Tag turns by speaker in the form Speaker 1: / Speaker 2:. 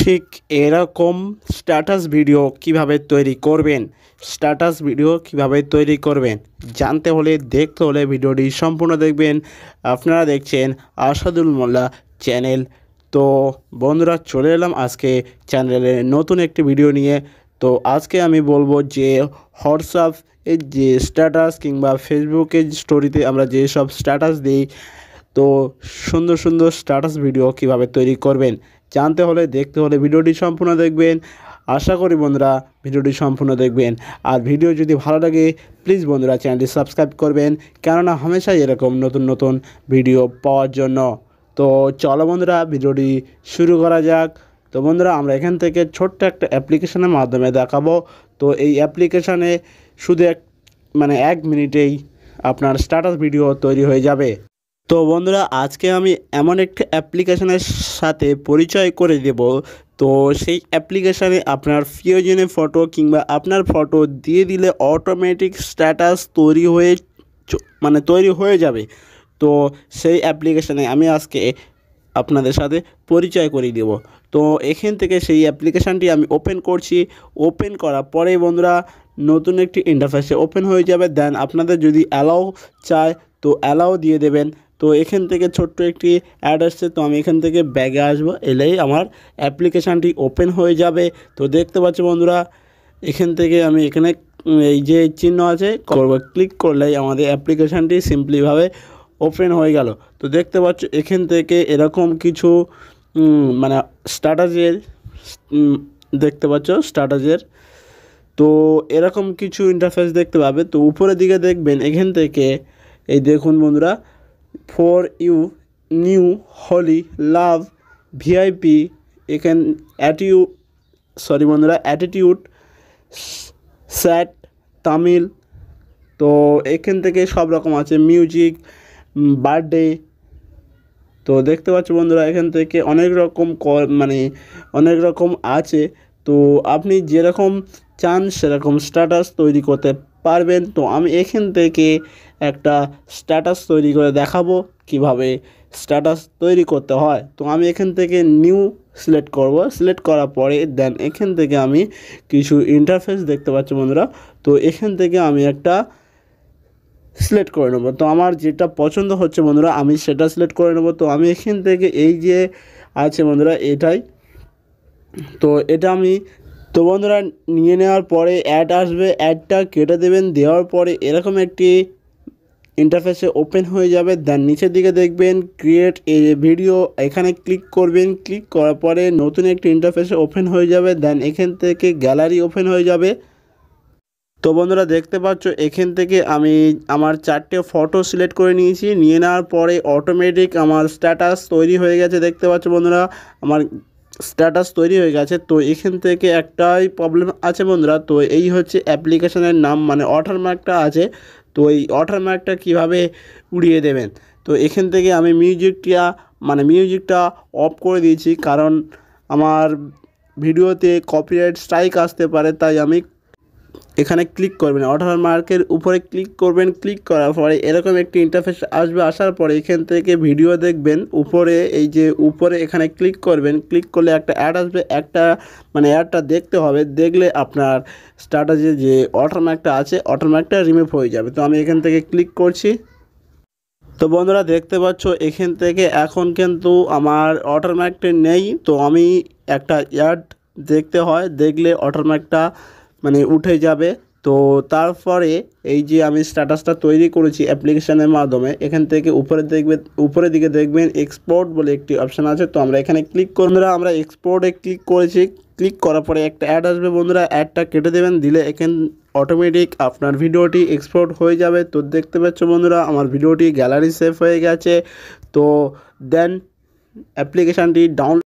Speaker 1: ঠিক এরকম status video কিভাবে তৈরি করবেন, স্ট্যাটাস ভিডিও কিভাবে তৈরি করবেন জানতে হলে দেখতে হলে ভিডিওটি সম্পূর্ণ দেখবেন। আপনারা দেখছেন আশাদুল মোল্লা চ্যানেল। তো বন্ধুরা চলে এলাম আজকে চ্যানেলে নতুন একটি ভিডিও নিয়ে। তো আজকে আমি বলবো যে হোয়াটসঅ্যাপ এর যে স্ট্যাটাস কিংবা ফেসবুকের স্টোরিতে আমরা যেসব স্ট্যাটাস দিই, তো সুন্দর সুন্দর স্ট্যাটাস ভিডিও কিভাবে তৈরি করবেন জানতে হলে দেখতে হলে ভিডিওটি সম্পূর্ণ দেখবেন। আশা করি বন্ধুরা ভিডিওটি সম্পূর্ণ দেখবেন। আর ভিডিও যদি ভালো লাগে প্লিজ বন্ধুরা চ্যানেলটি সাবস্ক্রাইব করবেন, কেননা হামেশাই এরকম নতুন নতুন ভিডিও পাওয়ার জন্য। তো চলো বন্ধুরা ভিডিওটি শুরু করা যাক। তো বন্ধুরা আমরা এখান থেকে ছোট্ট একটা অ্যাপ্লিকেশনের মাধ্যমে দেখাবো। তো এই অ্যাপ্লিকেশানে শুধু এক মিনিটেই আপনার স্ট্যাটাস ভিডিও তৈরি হয়ে যাবে। তো বন্ধুরা আজকে আমি এমন একটা অ্যাপ্লিকেশনের সাথে পরিচয় করে দেব। তো সেই অ্যাপ্লিকেশানে আপনার প্রিয়জনের ফটো কিংবা আপনার ফটো দিয়ে দিলে অটোমেটিক স্ট্যাটাস তৈরি হয়ে যাবে। তো সেই অ্যাপ্লিকেশানে আমি আজকে আপনাদের সাথে পরিচয় করিয়ে দেব। তো এখান থেকে সেই অ্যাপ্লিকেশানটি আমি ওপেন করছি। ওপেন করার পরে বন্ধুরা নতুন একটি ইন্টারফেসে ওপেন হয়ে যাবে। দেন আপনাদের যদি অ্যালাউ চায় তো অ্যালাউ দিয়ে দেবেন। তো এখান থেকে ছোট্ট একটি অ্যাড আসছে, তো আমি এখান থেকে ব্যাগে আসবো, এলেই আমার অ্যাপ্লিকেশানটি ওপেন হয়ে যাবে। তো দেখতে পাচ্ছি বন্ধুরা এখান থেকে আমি এখানে এই যে চিহ্ন আছে ক্লিক করলেই আমাদের অ্যাপ্লিকেশানটি সিম্পলিভাবে ওপেন হয়ে গেল। তো দেখতে পাচ্ছ এখান থেকে এরকম কিছু স্ট্যাটাসের দেখতে পাচ্ছ স্ট্যাটাসের তো এরকম কিছু ইন্টারফেস দেখতে পাবে। তো উপরের দিকে দেখবেন এখান থেকে এই দেখুন বন্ধুরা, for you, new, Holi, love, VIP, এখান অ্যাটিটিউড, স্যাট, তামিল। তো এখান থেকে সব রকম আছে, মিউজিক, বার্থডে। তো দেখতে পাচ্ছ বন্ধুরা এখান থেকে অনেক রকম আছে। তো আপনি যেরকম চান সেরকম স্ট্যাটাস তৈরি করতে পারবেন। তো আমি এখান থেকে একটা স্ট্যাটাস তৈরি করে দেখাবো কিভাবে স্ট্যাটাস তৈরি করতে হয়। তো আমি এখান থেকে নিউ সিলেক্ট করব। সিলেক্ট করার পরে দেন এখান থেকে আমি কিছু ইন্টারফেস দেখতে পাচ্ছি বন্ধুরা। তো এখান থেকে আমি একটা সিলেক্ট করে নেব। তো আমার যেটা পছন্দ হচ্ছে বন্ধুরা আমি সেটা সিলেক্ট করে নেব। তো আমি এখান থেকে এই যে আছে বন্ধুরা এটাই, তো এটা আমি বন্ধুরা নিয়ে নেওয়ার পরে অ্যাড আসবে, অ্যাডটা কেটে দেবেন। দেওয়ার পরে এরকম একটি ইন্টারফেসে ওপেন হয়ে যাবে। দেন নিচের দিকে দেখবেন ক্রিয়েট এ ভিডিও, এখানে ক্লিক করবেন। ক্লিক করার পরে নতুন একটি ইন্টারফেসে ওপেন হয়ে যাবে। দেন এখান থেকে গ্যালারি ওপেন হয়ে যাবে। তো বন্ধুরা দেখতে পাচ্ছ এখান থেকে আমি আমার 4টে ফটো সিলেক্ট করে নিয়েছি। নিয়ে নেওয়ার পরে অটোমেটিক আমার স্ট্যাটাস তৈরি হয়ে গেছে। দেখতে পাচ্ছ বন্ধুরা আমার স্ট্যাটাস তৈরি হয়ে গেছে। তো এখান থেকে একটাই প্রবলেম আছে বন্ধুরা, তো এই হচ্ছে অ্যাপ্লিকেশনের নাম ওয়াটারমার্কটা আছে। তো এই ওয়াটারমার্কটা কীভাবে উড়িয়ে দেবেন, তো এখান থেকে আমি মিউজিকটা অফ করে দিয়েছি, কারণ আমার ভিডিওতে কপিরাইট স্ট্রাইক আসতে পারে। তাই আমি এখানে ক্লিক করবেন, ওয়াটারমার্কের উপরে ক্লিক করবেন। ক্লিক করার পরে এরকম একটি ইন্টারফেস আসবে। আসার পরে এখান থেকে ভিডিও দেখবেন, উপরে এই যে উপরে এখানে ক্লিক করবেন। ক্লিক করলে একটা অ্যাড আসবে, অ্যাডটা দেখতে হবে। দেখলে আপনার স্ট্যাটাসে যে ওয়াটারমার্কটা আছে ওয়াটারমার্কটা রিমুভ হয়ে যাবে। তো আমি এখান থেকে ক্লিক করছি। তো বন্ধুরা দেখতে পাচ্ছ এখান থেকে এখন কিন্তু আমার ওয়াটারমার্কটা নেই। তো আমি একটা অ্যাড দেখতে হয়, দেখলে ওয়াটারমার্কটা উঠে যাবে। তো তারপরে এই যে আমি স্ট্যাটাসটা তৈরি করেছি অ্যাপ্লিকেশনের মাধ্যমে, এখান থেকে উপরের দিকে দেখবেন এক্সপোর্ট বলে একটি অপশান আছে। তো আমরা এখানে ক্লিক করব। আমরা এক্সপোর্টে ক্লিক করেছি। ক্লিক করার পরে একটা অ্যাড আসবে বন্ধুরা, অ্যাডটা কেটে দেবেন। দিলে অটোমেটিক আপনার ভিডিওটি এক্সপোর্ট হয়ে যাবে। তো দেখতে পাচ্ছ বন্ধুরা আমার ভিডিওটি গ্যালারি সেভ হয়ে গেছে। তো দেন অ্যাপ্লিকেশানটি ডাউনলোড